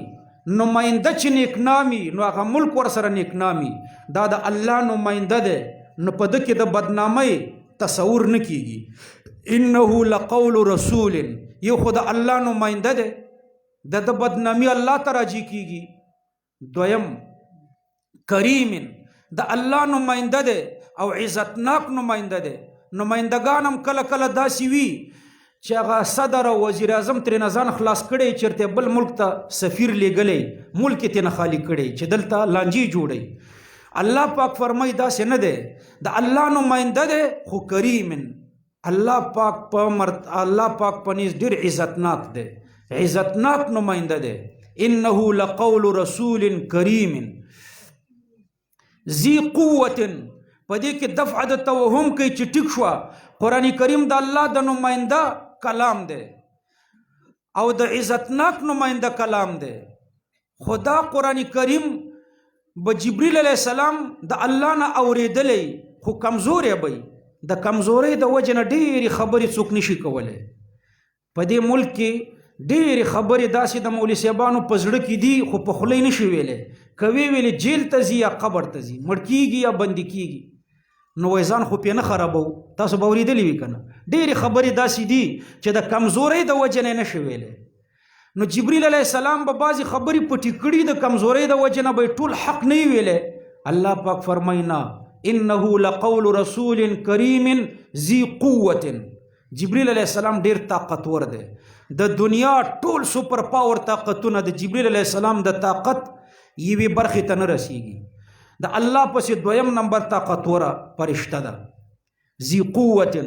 نماینده چې نیکنامي نو هغه ملک ورسره نیکنامي. دا د الله نماینده دی، نو په ده کې د بدنامۍ تصور نه کیږي. انه لقول رسول، یو خو د الله نماینده دی، د بدنامي الله ته راجع کیږي. دویم کریم، د الله نماینده دی او عزتناک نماینده دی. نمایندگان هم کله کله داسې وي چې هغه صدر او وزیر اعظم ترې ځان خلاص کړی چېرته بل ملک ته سفیر لیږلی ملک یې ترې خالی کړی چې دلته لانجې جوړی الله پاک فرمایي داسې نه دی د الله نماینده دی خو کریمن الله پاک په نیز ډېر عزتناک دی عزتناک نماینده دی انه لقول رسول کریم ذی قوت په دې کې دفع د توهم کوي چې ټیک شوه قرآن کریم د الله د نماینده کلام دی او د عزتناک نماینده کلام دی خدا قرآن کریم به جبریل علیه السلام د الله نه اورېدلی خو کمزوری به د کمزورۍ د وجې نه ډېرې خبرې څوک نشي کولی په دې ملک کې ډېرې خبرې داسې د مولوي صاحبانو په زړه کې دي خو په خوله یې نشي ویلی که ویلې جیل ته ځي یا قبر ته ځي مړ کېږي یا بندي کېږي نو وایي ځان خو پرې نه خرابو تاسو به اورېدلي وي که نه ډېرې خبرې داسې دي چې د کمزورۍ د وجې نه یې نشي ویلی نو جبریل علیه السلام به بعضې خبرې پټې کړي د کمزورۍ د وجې نه به یې ټول حق نه وی ویلی الله پاک فرمایي نه انه لقول رسول کریم ذی قوت جبریل علیه السلام ډېر طاقتور دی د دنیا ټول سپر پاور طاقتونه د جبریل علیه السلام د طاقت یوې برخې ته نه رسیږي د الله پسې دویم نمبر طاقتوره فرشته ده ذی قوت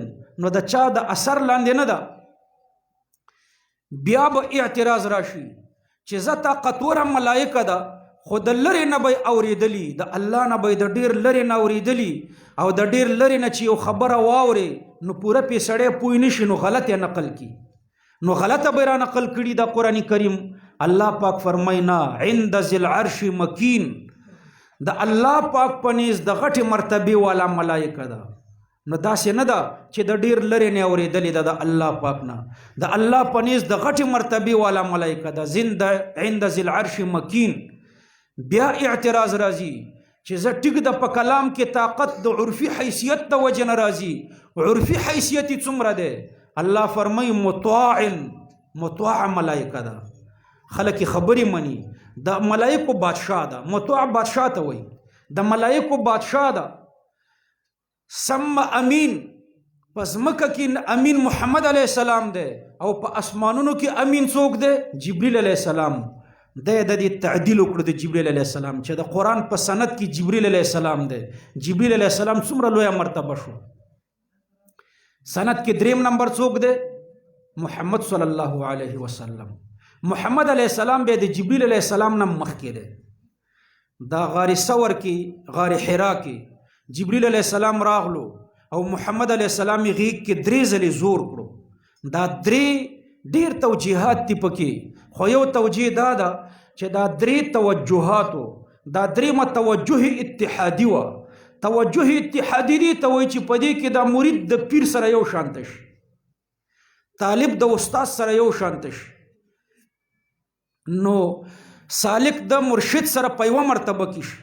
نو د چا د اثر لاندې نه ده بیا به اعتراض راشي چې زه طاقتوره ملایکه ده خو د لرې نه به یې اورېدلي د الله نه به یې د ډېر لرې نه اورېدلي او د ډېر لرې نه چې یو خبره واورې نو پوره پې سړی پوه نه شي نو غلط یې نقل کړي نو غلطه به را نقل کړي دا قرآن کریم الله پاک فرمایي نه عند ذی العرش مکین د الله پاک په نیز د غټې مرتبې والا ملایکه ده نو داسې نه ده چې د ډېر لرې نه اورېدلې ده د الله پاک نه د الله په نیز د غټې مرتبې والا ملایکه ده عند ذی العرش مکین بیا اعتراض راځي چې زه ټیک د په کلام کې طاقت د عرفي حیثیت د وجې نه راځي عرفي حیثیت یې څومره دی الله فرمایي مطاع ملایکه ده خلک خبرې مني د ملایکو بادشاه ده مطاع بادشاه ته وایي د ملایکو بادشاه ده سم امین په ځمکه کې امین محمد علیه السلام دی او په اسمانونو کې امین څوک دی جبریل علیه السلام د دې تعدیل وکړو د جبریل علیه السلام چې د قرآن په سند کې جبریل علیه السلام دی جبریل علیه السلام څومره لویه مرتبه شو سند کې دریم نمبر څوک دی محمد صلی الله علیه وسلم محمد علیه السلام بیا د جبریل علیه السلام نه مخکې دی دا غار ثور کې غار حرا کې جبریل علیه السلام راغلو او محمد علیه السلام یې غیږ کې 3 ځلې زور کړو دا 3 ډېر توجیهات دي پکې خو یو توجیه دا ده چې دا 3 توجهاتو دا 3 توجه اتحادي وه توجه اتحادي دي ته وایي چې په دې کې دا مرید د پیر سره یو شانته شي طالب د استاد سره یو شانته شي نو سالک د مرشد سره په یوه مرتبه کې شي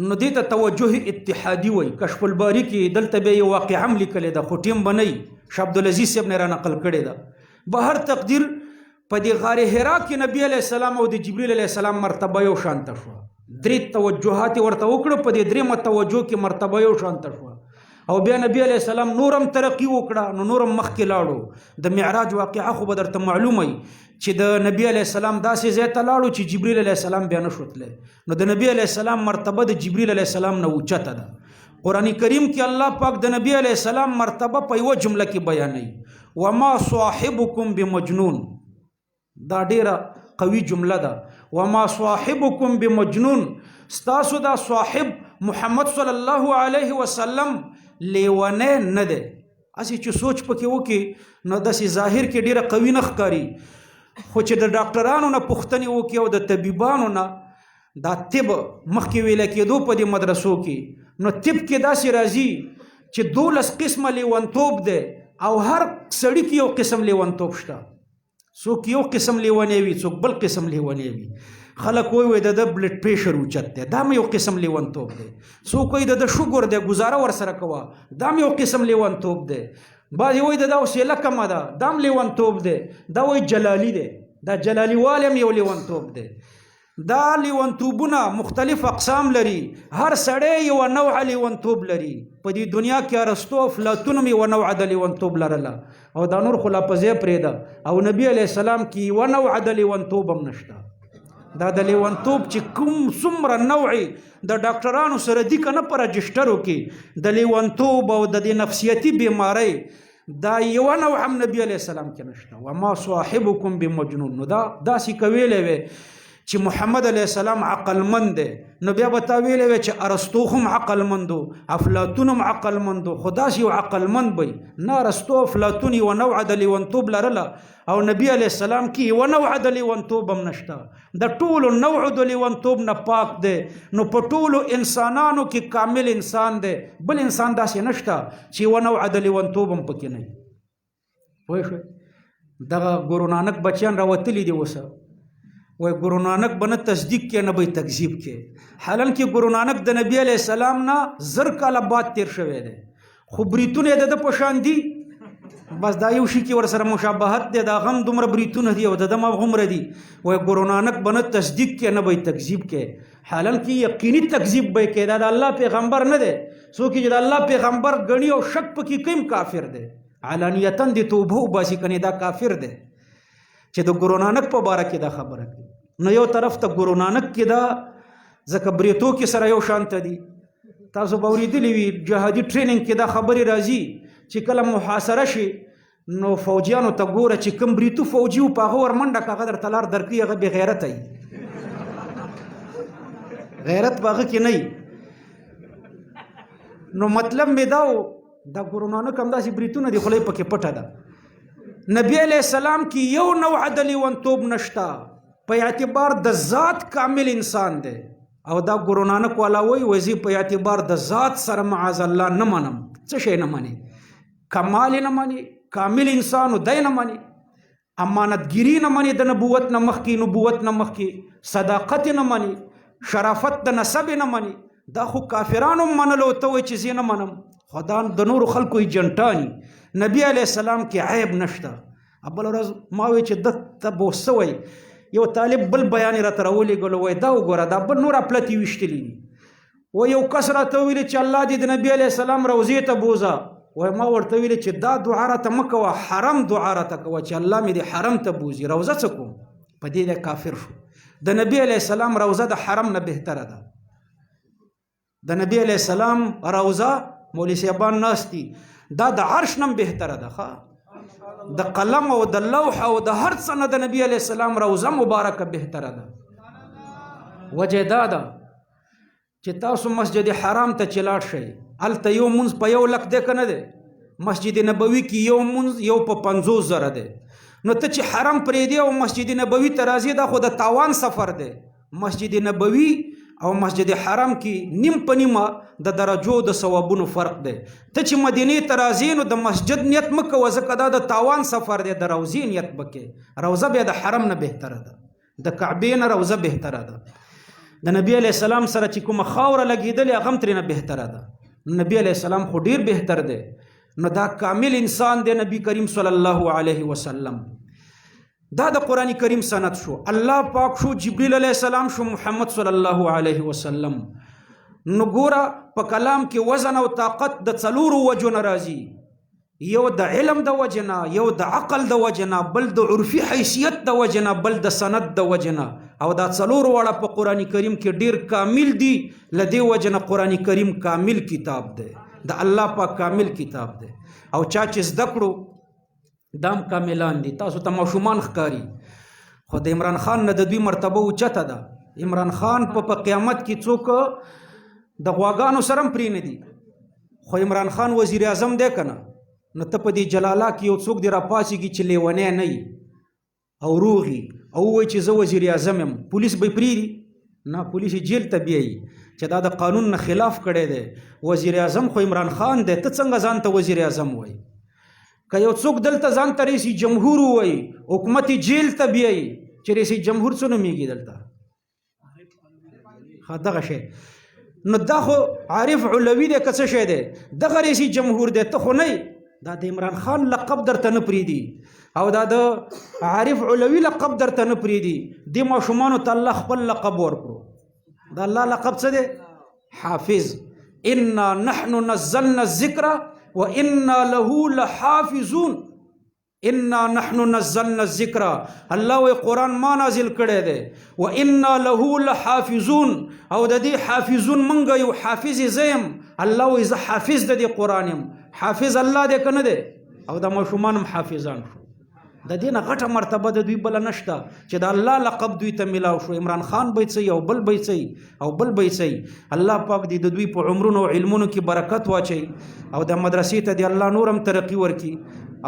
نو دې ته توجه اتحادي وایي کشف الباري کې دلته به یو واقعه هم لیکلې ده خو ټیم به نه وي شاه عبدالعزیز صاحب نه را نقل کړې ده به هر تقدیر په دې غار حرا کې نبی علیه السلام او د جبریل علیه السلام مرتبه یو شانته شوه 3 توجهات ورته وکړه په دې 3 توجه کې مرتبه یو شانته شوه او بیا نبی علیه السلام نورم ترقی وکړه نو نورم مخکې لاړو د معراج واقعه خو به درته معلومه وي چې د نبی علیه السلام داسې ځای ته لاړو چې جبریل علیه السلام بیا نه شو تللی نو د نبی علیه السلام مرتبه د جبریل علیه السلام نه اوچته ده قرآن کریم کې الله پاک د نبی علیه السلام مرتبه په یوه جمله کې بیانوي وما صاحبکم بمجنون دا ډیره قوي جمله ده وما صاحبکم بمجنون ستاسو دا صاحب محمد صلی الله علیه وسلم لیونه نه ده اسی چې سوچ پکې وکي نو داسې ظاهر کې ډیره قوي نه ښکاري خو چې د ډاکټرانو نه پوښتنې وکي او د طبیبانو نه دا طب مخکې ویله کېدو په دې مدرسو کې نو طب کې داسې راځي چې 12 قسمه لیونتوب دی او هر سړي کې یو قسم لیونتوب شته څوک یو قسم لیونی وي څوک بل قسم لیونی وي خلک وایي د بلډ پریشر اوچت دی دا م یو قسم لیونتوب دی څوک وایي د شوګر دی ګزاره ورسره کوه دا م یو قسم لیونتوب دی بعضې وایي د دا حوصله کمه ده دا م لیونتوب دی دا وایي جلالي دی دا جلالي والی م یو لیونتوب دی دا لیونتوبونه مختلف اقسام لري، هر سړی یو نوع لیونتوب لري. په دې دنیا کې ارسطو افلاطون یو نوع د لیونتوب لرله او دا نور خو لا په ځای پرېږده، او نبي علیه السلام کې یو نوع د لیونتوب هم نشته. دا د لیونتوب چې کوم څومره نوع د ډاکټرانو سره دي که نه په رجسټرو کې د لیونتوب او د دې نفسیتي بیمارۍ، دا یو نوع هم نبی علیه السلام کې نشته. وما صاحبکم بمجنون. نو دا داسې که ویلی وی چې محمد علیه السلام عقلمند دی، نو بیا به تا ویلی وی چې ارسطو هم عقلمند و، افلاطون هم عقلمند و، خو داسې یو عقلمند به نه. ارسطو افلاطون یوه نوع د لیونتوب لرله او نبی علیه السلام کې یوه نوع د لیونتوب هم نشته. د ټولو نوع د لیونتوب نه پاک دی. نو په ټولو انسانانو کې کامل انسان دی، بل انسان داسې نشته چې یوه نوع د لیونتوب هم پکې نه وي. پوه شوې؟ دغه ګورو نانک بچیان راوتلي دي اوسه، وای ګورو نانک به نه تصدیق کې نه به تکذیب کې، حالانکه ګورو نانک د نبی علیه السلام نه 1000 کاله بعد تیر شوی دی، خو بریتونه د ده په شان دي، بس دا یو شي کې ورسره مشابهت دی، دا غم دومره بریتونه دي او د ده همغومره دي. وای ګورو نانک به نه تصدیق کې نه به تکذیب کې، حالانکه یقیني تکذیب به کې. دا د الله پیغمبر نه دی، څوک چې د الله پیغمبر ګڼي او شک پکې کوي کافر دی، علانیتا دې توبه وباسي، کنې دا کافر دی چې د ګورو نانک په باره کې دا خبره کوي. نو یو طرف ته ګورو نانک کې دا ځکه بریتو کې سره یو شانته دي. تاسو به اورېدلي وي جهادي ټریننګ کې دا خبرې راځي چې کله محاصره شي نو فوجیانو ته ګوره چې کوم بریتو فوجي و په هغه ور منډه که هغه درته لار درکړي، هغه بې غیرته وي، غیرت په هغه کې نه وي. نو مطلب مې دا و دا ګورو نانک همداسې بریتونه دي، خوله یې پکې پټه ده. نبی علیہ السلام کی یو نوع د لیونتوب نشتا، په اعتبار د ذات کامل انسان دی. او دا ګورو نانک والا وی وزي په اعتبار د ذات سره معاذ الله نه منم. څه شی نه مني؟ کمال نه مني، کامل انسان دی نه مني، امانتګری نه مني، د نبوت نه مخکې، نبوت نه مخکې صداقت نه مني، شرافت د نسب نه مني. دا خو کافرانو منلو ته وی چې زه نه منم، خدا د نورو خلکو جنټانی. نبی علیہ السلام کې عیب نشته. بل ورځ ما وی چې دته به څه وی، یو طالب بل بیان راته راولېږلو، وایي دا وګوره دا بل نور اپلتې ویشتلي دي. و یو کس راته ویلي چې الله دې د نبي علیه السلام روضې ته بوځه. وایي ما ورته ویلي چې دا دعا راته مه کوه، حرم دعا راته کوه چې الله مې دې حرم ته بوځي. روضه څه کوم؟ په دې دی کافر شو. د نبي علیه السلام روضه د حرم نه بهتره ده. د نبی علیه السلام روضه مولوي صاحبان ناست دي، دا د عرش نم بهتره ده، د قلم او د لوح او د هر څه نه د نبی علیه السلام روضه مبارکه بهتره ده. وجه دا ده چې تاسو مسجد حرام ته چې لاړ شئ، هلته یو مونځ په 1 لک دی که نه دی؟ مسجد نبوي کې یو مونځ یو په 50,000 دی. نو ته چې حرم پرېږدې او مسجد نبوي ته راځې، دا خو د تاوان سفر دی. مسجد نبوي او مسجد حرام کې نیم په نیمه د درجو د ثوابونو فرق دی. ته چې مدینې ته راځې نو د مسجد نیت مه کوه، ځکه دا د تاوان سفر دی، د روضې نیت به کوې. روضه بیا د حرم نه بهتره ده، د کعبې نه روضه بهتره ده. د نبی علیه السلام سره چې کومه خاوره لګېدلې هغه هم ترېنه بهتره ده. نبی علیه السلام خو ډېر بهتر دی. نو دا کامل انسان دی نبی کریم صلی الله علیه وسلم. دا د قرآن کریم سند شو، الله پاک شو، جبریل علیہ السلام شو، محمد صلی الله علیه وسلم. نو ګوره په کلام کې وزن او طاقت د 4 وجو نه راځي، یو د علم د وجه نه، یو د عقل د وجه نه، بل د عرفي حیثیت د وجه نه، بل د سند د وجه نه. او دا 4 واړه په قرآن کریم کې ډیر کامل دي. لدې وجه نه قرآن کریم کامل کتاب دی، د الله پاک کامل کتاب دی. او چا چې زده کړو دام کاملان دي. تاسو ته ماشومان ښکاري، خو د عمران خان نه د دوی مرتبه اوچته ده. عمران خان په قیامت کې څوک د غواګانو سره هم پرې نه دي، خو عمران خان وزیر اعظم دی که نه؟ نو ته په دې جلاله کې یو څوک دی راپاسېږي چې لیونی نه وي او روغي او ووایي چې زه وزیر اعظم یم، پولیس به یې پرېږدي؟ نه، پولیس یې جیل ته بیایي چې دا د قانون نه خلاف کړی دی. وزیر اعظم خو عمران خان دی، ته څنګه ځان ته وزیر اعظم وایي؟ که یو څوک دلته ځان ته رئیس جمهور وایي، حکومت جیل ته بیایي چې رئیس جمهور څه نومېږي دلته؟ دغه شی. نو دا خو عارف علوي دی که څه شی دی؟ دغه رئیس جمهور دی، ته خو نه. دا د عمران خان لقب درته نه پرېږدي. او دا د عارف علوي لقب درته نه پریدي دې ماشومانو ته الله خپل لقب ورکړو دا الله لقب څه دی حافظ انا نحن نزلنا الذکر وانا له لحافظون انا نحن نزلنا الذکر الله وی قرآن ما نازل کړی دی وانا له لحافظون او د دې حافظون منګه یو حافظ زیم الله وی زه حافظ د دې قرآن یم حافظ الله دې کنه دی او د ماشومان هم حافظان شو د دې نه غټه مرتبه د دوی بل نشته چې د الله لقب دوی ته ملاو شو عمران خان بیت سي او بل بیت سي او بل بیت سي الله پاک دې د دوی په عمرونو او علمونو کې برکت واچي او د مدرسې ته دې الله نورم ترقی ورکي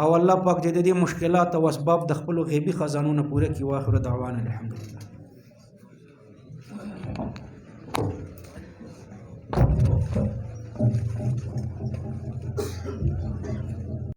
او الله پاک دې د دې مشکلات او اسباب د خپل غیبی خزانونو پوره کړي واخر دعوانا الحمدلله